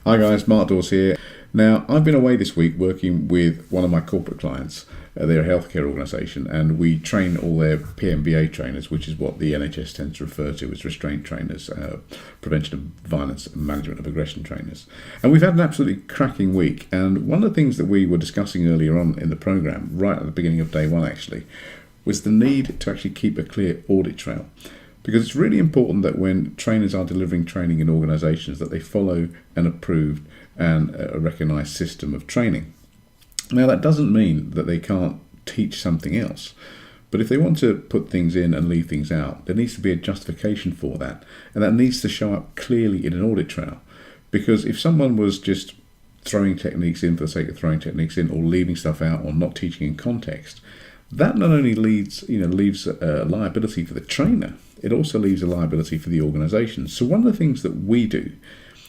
Hi guys, Mark Dawes here. Now, I've been away this week working with one of my corporate clients. They're a healthcare organisation, and we train all their PMVA trainers, which is what the NHS tends to refer to as restraint trainers, prevention of violence and management of aggression trainers. And we've had an absolutely cracking week. And one of the things that we were discussing earlier on in the programme, right at the beginning of day one actually, was the need to actually keep a clear audit trail. Because it's really important that when trainers are delivering training in organisations that they follow an approved and a recognised system of training. Now that doesn't mean that they can't teach something else, but if they want to put things in and leave things out, there needs to be a justification for that, and that needs to show up clearly in an audit trail. Because if someone was just throwing techniques in for the sake of throwing techniques in, or leaving stuff out, or not teaching in context, that not only leaves a liability for the trainer, it also leaves a liability for the organisation. So one of the things that we do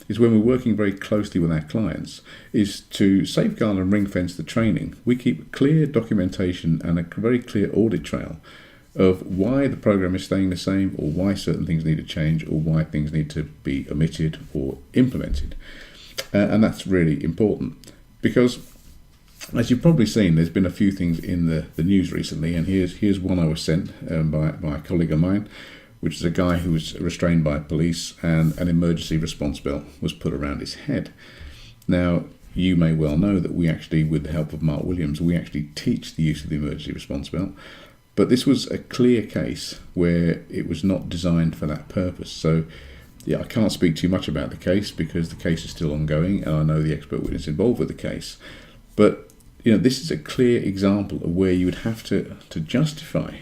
is, when we're working very closely with our clients, is to safeguard and ring fence the training. We keep clear documentation and a very clear audit trail of why the program is staying the same, or why certain things need to change, or why things need to be omitted or implemented. And that's really important, because as you've probably seen, there's been a few things in the news recently, and here's one I was sent by a colleague of mine, which is a guy who was restrained by police, and an emergency response bell was put around his head. Now, you may well know that we actually, with the help of Mark Williams, we actually teach the use of the emergency response bell, but this was a clear case where it was not designed for that purpose. So yeah, I can't speak too much about the case because the case is still ongoing, and I know the expert witness involved with the case. But this is a clear example of where you would have to justify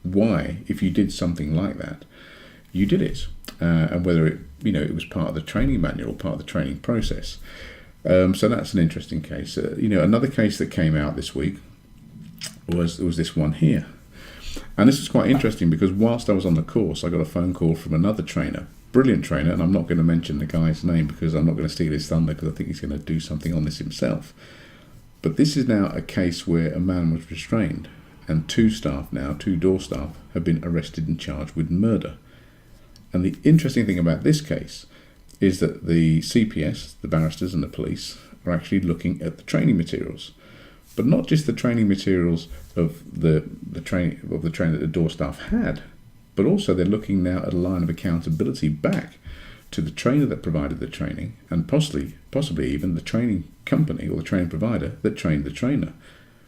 why, if you did something like that, you did it, and whether it was part of the training manual or part of the training process. So that's an interesting case. Another case that came out this week was this one here, and this is quite interesting because whilst I was on the course, I got a phone call from another trainer, brilliant trainer, and I'm not going to mention the guy's name because I'm not going to steal his thunder, because I think he's going to do something on this himself. But this is now a case where a man was restrained, and two door staff, have been arrested and charged with murder. And the interesting thing about this case is that the CPS, the barristers and the police, are actually looking at the training materials, but not just the training materials of the training that the door staff had, but also they're looking now at a line of accountability back to the trainer that provided the training, and possibly even the training company or the training provider that trained the trainer,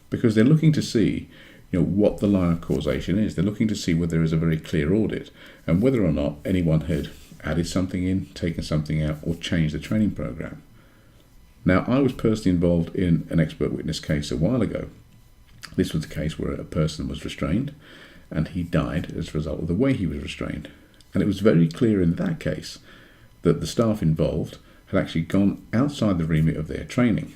because they're looking to see what the line of causation is. They're looking to see whether there is a very clear audit, and whether or not anyone had added something in, taken something out, or changed the training program. Now, I was personally involved in an expert witness case a while ago. This was a case where a person was restrained, and he died as a result of the way he was restrained. And it was very clear in that case that the staff involved had actually gone outside the remit of their training.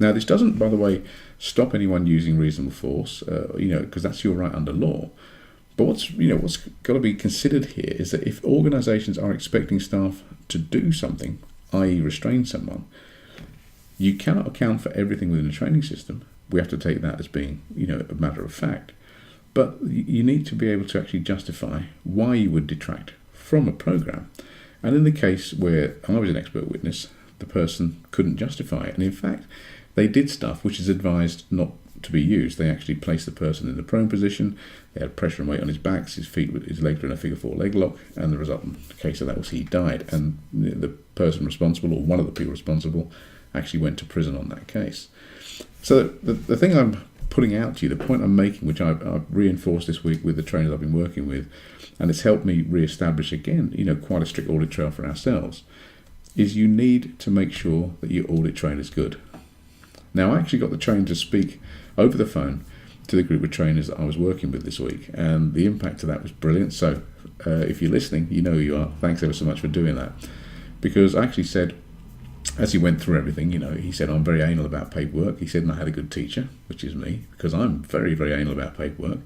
Now, this doesn't, by the way, stop anyone using reasonable force, because that's your right under law. But what's got to be considered here is that if organisations are expecting staff to do something, i.e. restrain someone, you cannot account for everything within the training system. We have to take that as being, a matter of fact. But you need to be able to actually justify why you would detract from a programme. And in the case where I was an expert witness, the person couldn't justify it. And in fact, they did stuff which is advised not to be used. They actually placed the person in the prone position. They had pressure and weight on his back. His legs were in a figure 4 leg lock, and the result in the case of that was he died. And the person responsible, or one of the people responsible, actually went to prison on that case. So the thing I'm putting out to you, the point I'm making, which I've reinforced this week with the trainers I've been working with, and it's helped me re-establish again, quite a strict audit trail for ourselves, is you need to make sure that your audit trail is good. Now, I actually got the trainer to speak over the phone to the group of trainers that I was working with this week, and the impact of that was brilliant. So if you're listening, you know who you are. Thanks ever so much for doing that. Because I actually said, as he went through everything, he said, I'm very anal about paperwork. He said, and I had a good teacher, which is me, because I'm very, very anal about paperwork,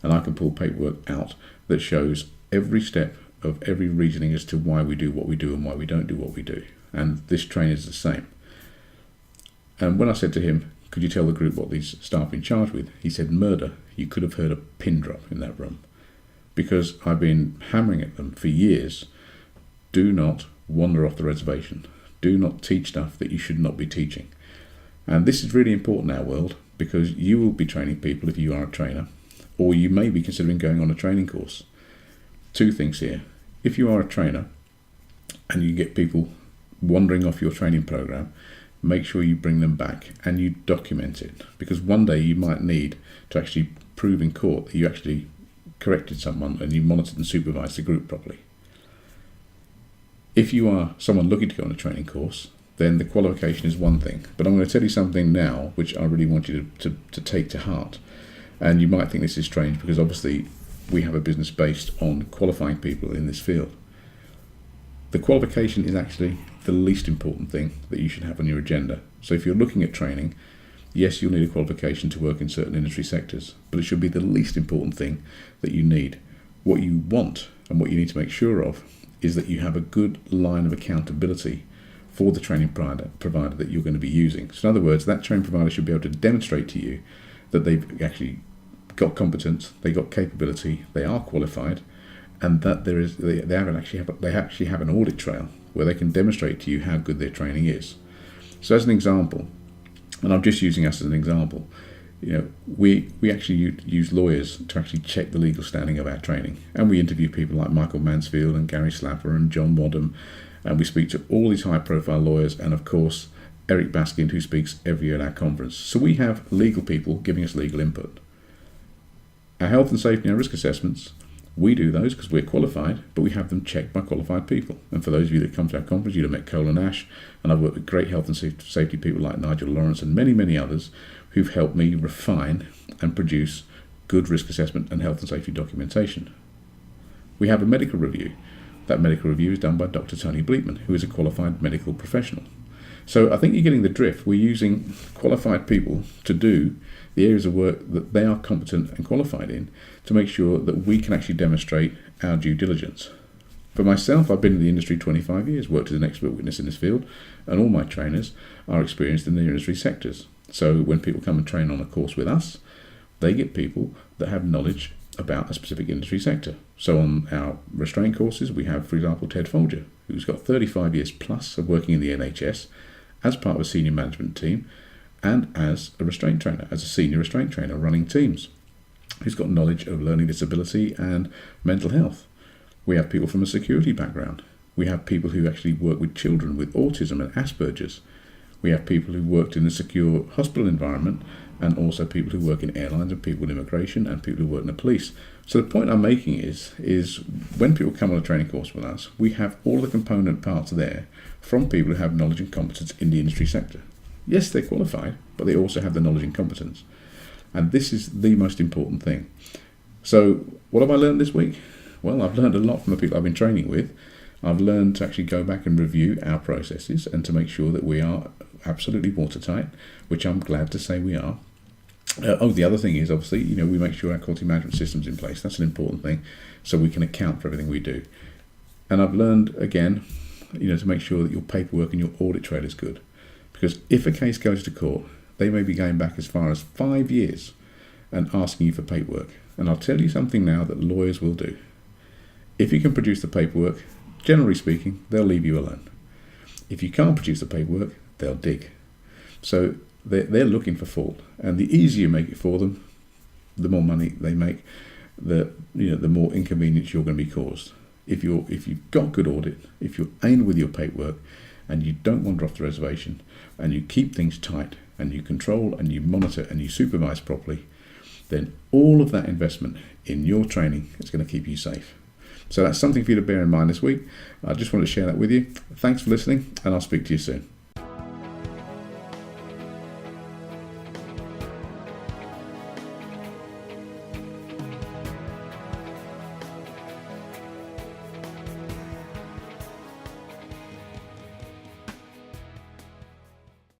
and I can pull paperwork out that shows every step of every reasoning as to why we do what we do and why we don't do what we do. And this trainer is the same. And when I said to him, could you tell the group what these staff have been charged with? He said, murder. You could have heard a pin drop in that room. Because I've been hammering at them for years, do not wander off the reservation. Do not teach stuff that you should not be teaching. And this is really important in our world, because you will be training people if you are a trainer, or you may be considering going on a training course. Two things here. If you are a trainer and you get people wandering off your training program, make sure you bring them back and you document it, because one day you might need to actually prove in court that you actually corrected someone and you monitored and supervised the group properly. If you are someone looking to go on a training course, then the qualification is one thing. But I'm going to tell you something now which I really want you to take to heart. And you might think this is strange, because obviously we have a business based on qualifying people in this field. The qualification is actually the least important thing that you should have on your agenda. So if you're looking at training, yes, you'll need a qualification to work in certain industry sectors, but it should be the least important thing that you need. What you want and what you need to make sure of is that you have a good line of accountability for the training provider that you're going to be using. So in other words, that training provider should be able to demonstrate to you that they've actually got competence, they got capability, they are qualified, and that they actually have an audit trail where they can demonstrate to you how good their training is. So as an example, and I'm just using us as an example, we actually use lawyers to actually check the legal standing of our training, and we interview people like Michael Mansfield and Gary Slapper and John Wadham, and we speak to all these high-profile lawyers, and of course Eric Baskin, who speaks every year at our conference. So we have legal people giving us legal input. Our health and safety and risk assessments, we do those because we're qualified, but we have them checked by qualified people. And for those of you that come to our conference, you'd have met Colin Ash, and I've worked with great health and safety people like Nigel Lawrence and many, many others who've helped me refine and produce good risk assessment and health and safety documentation. We have a medical review. That medical review is done by Dr. Tony Bleetman, who is a qualified medical professional. So I think you're getting the drift. We're using qualified people to do the areas of work that they are competent and qualified in, to make sure that we can actually demonstrate our due diligence. For myself, I've been in the industry 25 years, worked as an expert witness in this field, and all my trainers are experienced in the industry sectors. So when people come and train on a course with us, they get people that have knowledge about a specific industry sector. So on our restraint courses, we have, for example, Ted Folger, who's got 35 years plus of working in the NHS as part of a senior management team and as a restraint trainer, as a senior restraint trainer running teams. He's got knowledge of learning disability and mental health. We have people from a security background. We have people who actually work with children with autism and Asperger's. We have people who worked in a secure hospital environment, and also people who work in airlines and people in immigration and people who work in the police. So the point I'm making is when people come on a training course with us, we have all the component parts there from people who have knowledge and competence in the industry sector. Yes, they're qualified, but they also have the knowledge and competence. And this is the most important thing. So what have I learned this week? Well, I've learned a lot from the people I've been training with. I've learned to actually go back and review our processes and to make sure that we are absolutely watertight, which I'm glad to say we are. The other thing is, obviously, we make sure our quality management system's in place. That's an important thing, so we can account for everything we do. And I've learned, again, to make sure that your paperwork and your audit trail is good. Because if a case goes to court, they may be going back as far as 5 years and asking you for paperwork. And I'll tell you something now that lawyers will do. If you can produce the paperwork, generally speaking, they'll leave you alone. If you can't produce the paperwork, they'll dig. So they're looking for fault. And the easier you make it for them, the more money they make, the more inconvenience you're going to be caused. If you've got good audit, if you're aimed with your paperwork, and you don't wander off the reservation, and you keep things tight, and you control and you monitor and you supervise properly, then all of that investment in your training is going to keep you safe. So that's something for you to bear in mind this week. I just wanted to share that with you. Thanks for listening, and I'll speak to you soon.